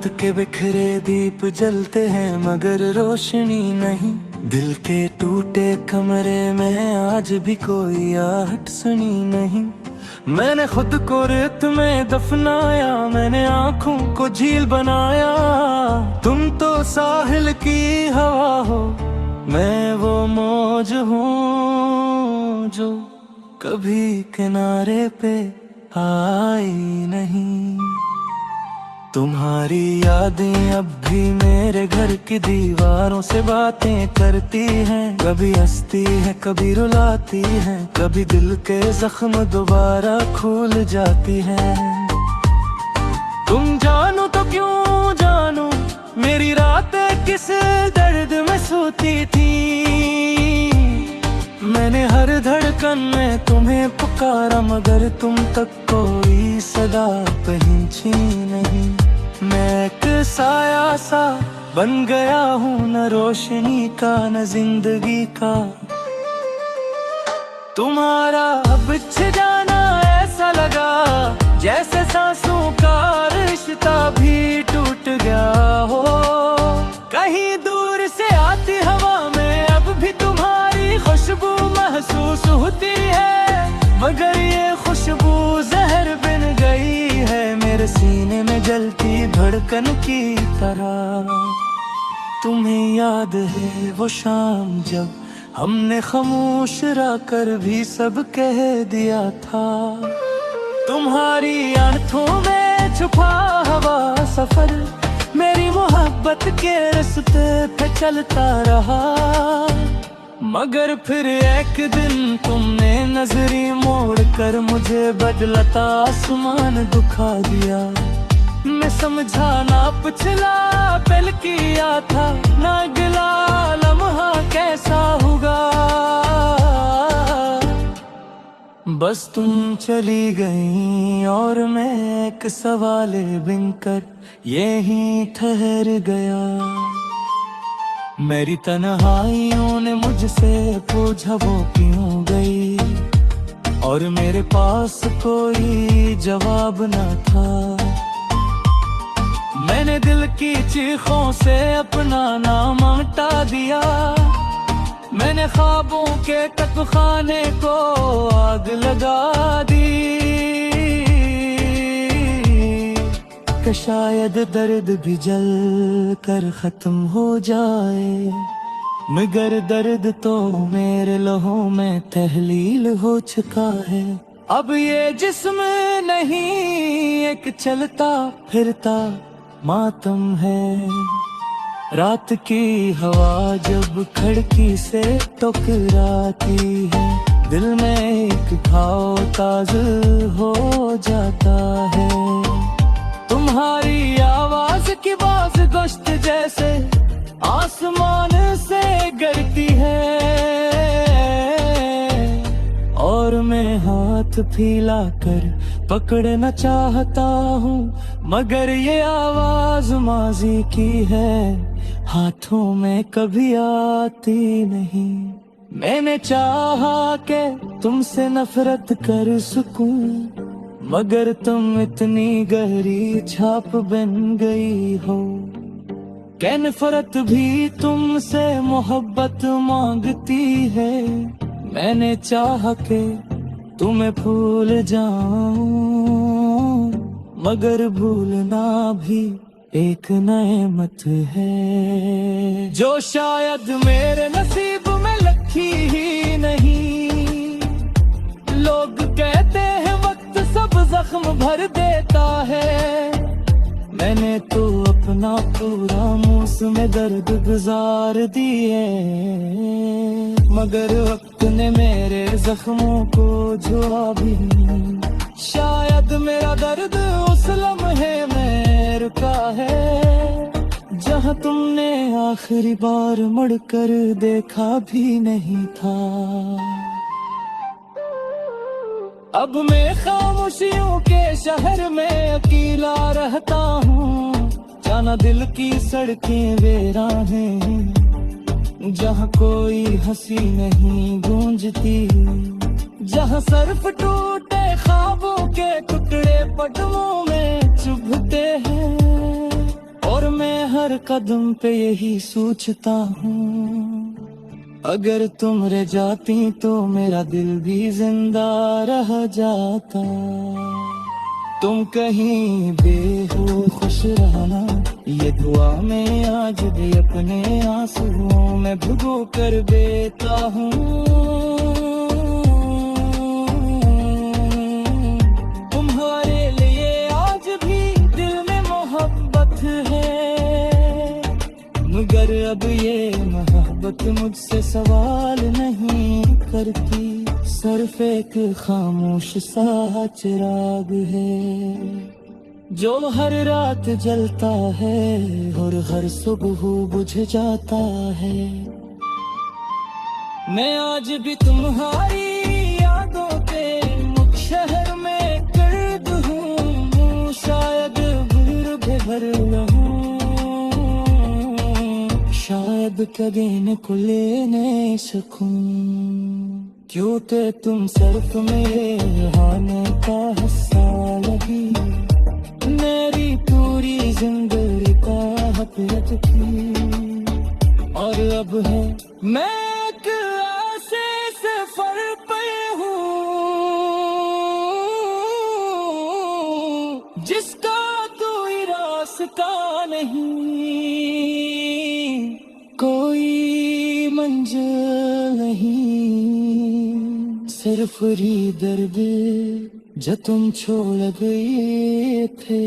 रात के बिखरे दीप जलते हैं मगर रोशनी नहीं। दिल के टूटे कमरे में आज भी कोई आहट सुनी नहीं। मैंने खुद को रेत में दफनाया, मैंने आँखों को झील बनाया। तुम तो साहिल की हवा हो, मैं वो मौज हूँ जो कभी किनारे पे आई नहीं। तुम्हारी यादें अब भी मेरे घर की दीवारों से बातें करती हैं। कभी हंसती है, कभी रुलाती है, कभी दिल के जख्म दोबारा खुल जाती हैं। तुम जानो तो क्यों जानू, मेरी रातें किस दर्द में सोती थी। मैंने हर धड़कन में तुम्हें पुकारा मगर तुम तक कोई सदा पहुंची नहीं। मैं एक साया सा बन गया हूँ, न रोशनी का न जिंदगी का। तुम्हारा बिछड़ जाना ऐसा लगा जैसे सांसों का रिश्ता भी टूट गया हो। कहीं दूर से आती हवा में अब भी तुम्हारी खुशबू महसूस होती है, मगर ये खुशबू जहर बन गई है मेरे सीने में जलती धड़कन की तरह। तुम्हें याद है वो शाम जब हमने खामोश रहकर भी सब कह दिया था। तुम्हारी आंखों में छुपा हुआ सफर मेरी मोहब्बत के रास्ते पे चलता रहा, मगर फिर एक दिन तुमने नजरी मोड़ कर मुझे बदलता आसमान दिखा दिया। मैं समझा ना पिछला पल किया था, ना अगला लम्हा कैसा होगा। बस तुम चली गई और मैं एक सवाल बनकर यहीं ठहर गया। मेरी तन्हाइयों ने मुझसे पूछा वो क्यों गई, और मेरे पास कोई जवाब न था। मैंने दिल की चीखों से अपना नाम मिटा दिया। मैंने ख्वाबों के तहखाने को आग लगा दी कि शायद दर्द भी जल कर खत्म हो जाए, मगर दर्द तो मेरे लहू में तहलील हो चुका है। अब ये जिस्म नहीं एक चलता फिरता मातम है। रात की हवा जब खिड़की से टकराती है, दिल में एक घाव ताज़ा हो जाता है। तुम्हारी आवाज की बाज गोश्त जैसे आसमान से गिरती है, और मैं हाथ फैला कर पकड़ना चाहता हूँ, मगर ये आवाज माजी की है, हाथों में कभी आती नहीं। मैंने चाहा कि तुमसे नफरत कर सकूं, मगर तुम इतनी गहरी छाप बन गई हो कि नफरत भी तुमसे मोहब्बत मांगती है। मैंने चाहा कि तुम्हें भूल जाऊं, मगर भूलना भी एक नेमत है जो शायद मेरे नसीब में लिखी ही नहीं। लोग कहते हैं वक्त सब जख्म भर देता है, मैंने तो अपना पूरा मौसम में दर्द गुजार दिए, मगर वक्त ने मेरे जख्मों को छुआ भी नहीं। शायद मेरा दर्द उस लम्हे में रुका है जहाँ तुमने आखिरी बार मुड़कर देखा भी नहीं था। अब मैं खामोशियों के शहर में अकेला रहता हूँ, जाना दिल की सड़कें वेरान हैं, जहाँ कोई हंसी नहीं गूंजती, जहाँ सर्फ टूटे ख्वाबों के टुकड़े पटलों में चुभते हैं। और मैं हर कदम पे यही सोचता हूँ, अगर तुम रह जाती तो मेरा दिल भी जिंदा रह जाता। तुम कहीं भी हो खुश रहना, ये दुआ मैं आज भी अपने आंसुओं में भिगो कर देता हूँ। तुम्हारे लिए आज भी दिल में मोहब्बत है, मगर अब ये मोहब्बत मुझसे सवाल नहीं करती, सिर्फ एक खामोश सा चिराग है जो हर रात जलता है और हर सुबह बुझ जाता है। मैं आज भी तुम्हारी यादों के मुख शहर में कैद हूँ, शायद भूल भी भर रहूं, शायद कभी न लेने सकूं, क्यों ते तुम सिर्फ मेरे हाने का हिस्सा लगी, मेरी पूरी जिंदगी का हक़ थी। और अब है मैं एक ऐसे सफर पे हूँ जिसका कोई रास्ता नहीं, कोई मंजिल नहीं, सिर्फ री दर्द जो तुम छोड़ गए थे।